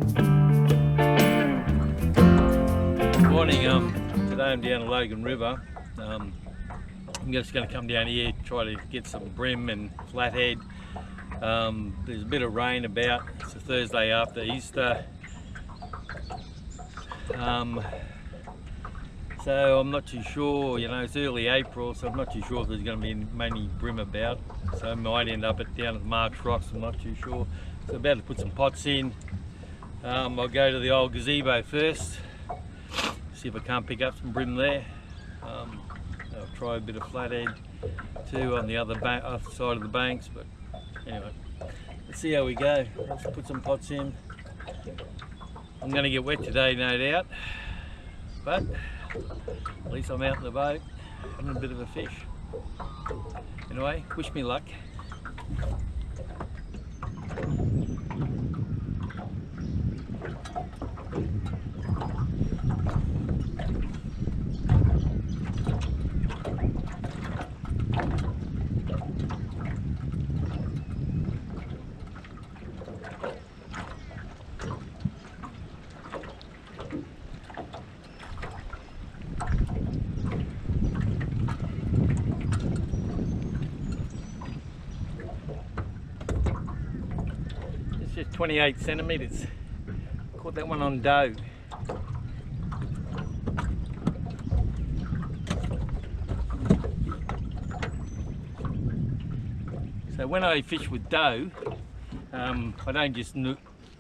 Morning. Today I'm down the Logan River. I'm just going to come down here, try to get some bream and flathead. There's a bit of rain about. It's a Thursday after Easter. So I'm not too sure, it's early April, so I'm not too sure if there's going to be many bream about. So I might end up down at Mark's Rocks, I'm not too sure. So about to put some pots in. I'll go to the old gazebo first, see if I can't pick up some bream there. I'll try a bit of flathead too on the other side of the banks, but anyway, let's see how we go. Let's put some pots in. I'm going to get wet today, no doubt, but at least I'm out in the boat having a bit of a fish. Anyway, wish me luck. Just 28 centimetres. Caught that one on doe. So when I fish with doe, I don't just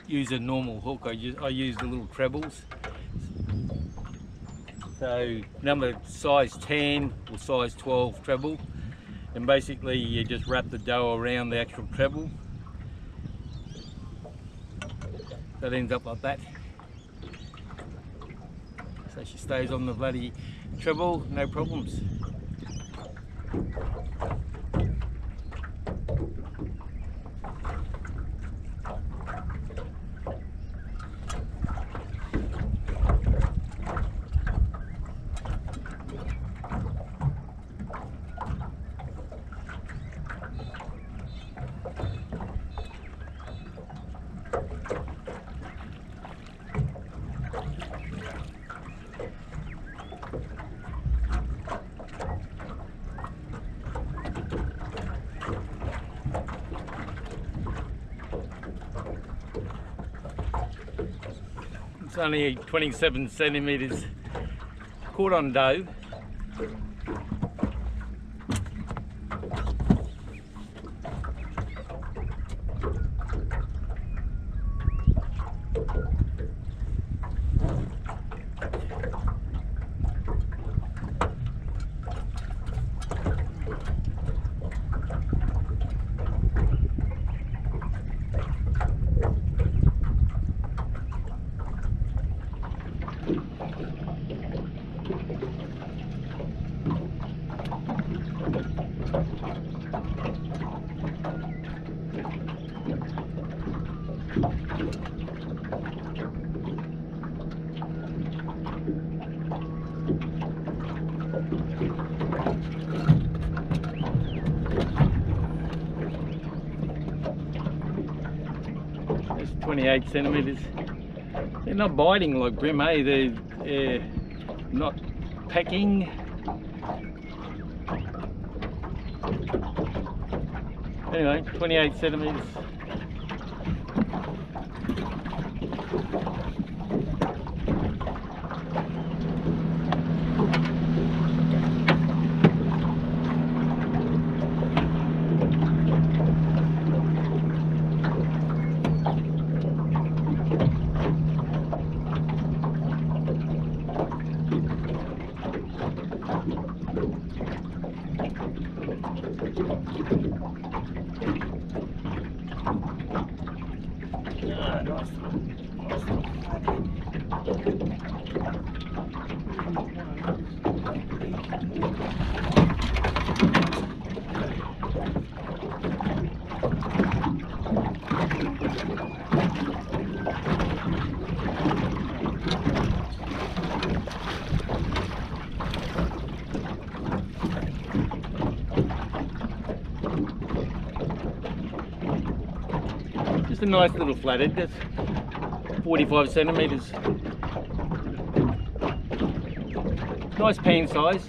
use a normal hook. I use the little trebles. So number size 10 or size 12 treble, and basically you just wrap the doe around the actual treble. That ends up like that. So she stays on the bloody treble, no problems. It's only 27 centimetres, caught on doe. That's 28 centimetres. They're not biting like bream, eh? They're not pecking. Anyway, 28 centimetres. Just a nice little flathead. 45 centimetres. Nice pan size.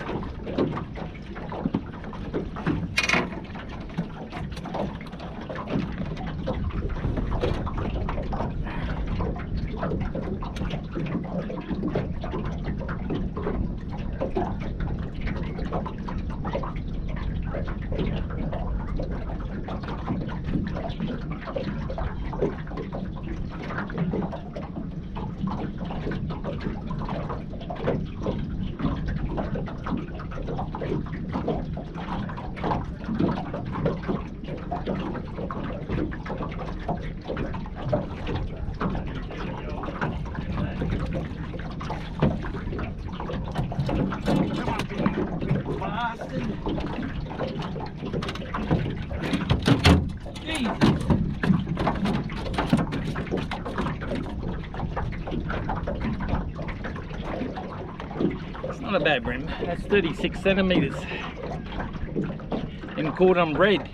It's not a bad bream. That's 36 centimetres and caught on bread.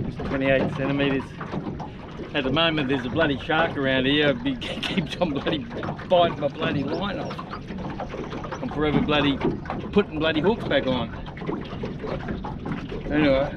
It's 28 centimetres. At the moment there's a bloody shark around here. It keeps on bloody biting my bloody line off. I'm forever bloody putting bloody hooks back on. Anyway.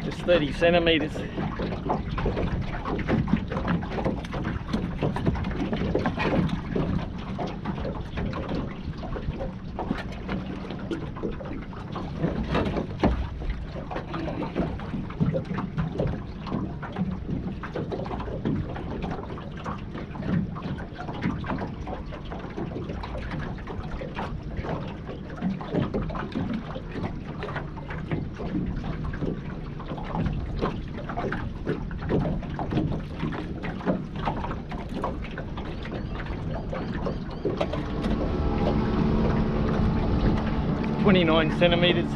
Just 30 centimetres. .29 centimetres.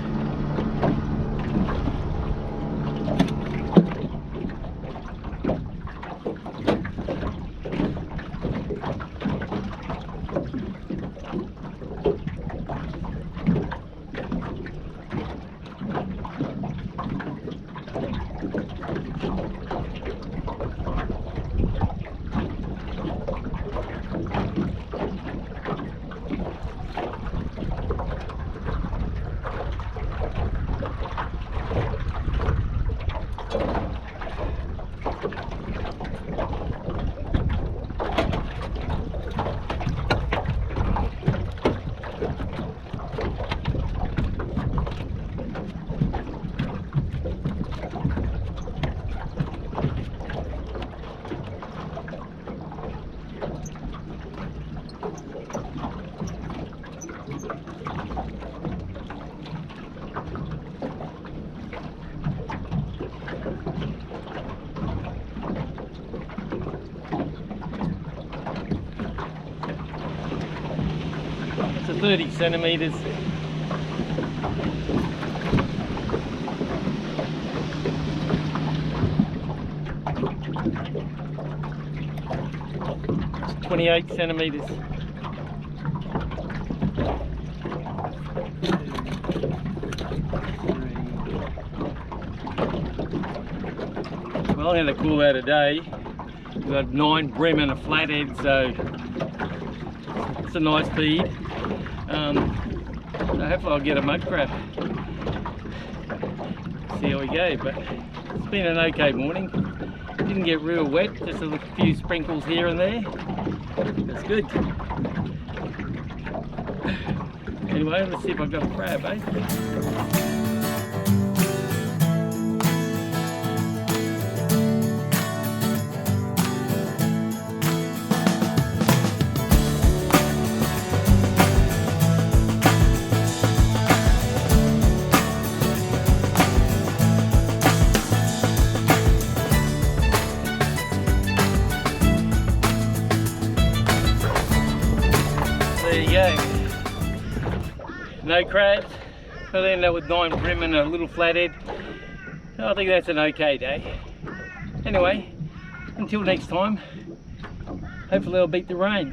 It's a 30 centimetres. 28 centimetres. Well, I'm going to call that a day. We've got 9 bream and a flathead, so it's a nice feed. So hopefully I'll get a mud crab. See how we go, but it's been an okay morning. Didn't get real wet, just a few sprinkles here and there. That's good. Anyway, let's see if I've got a crab, eh? There you go. No crabs. I'll end up with 9 bream and a little flathead. I think that's an okay day. Anyway, until next time, hopefully I'll beat the rain.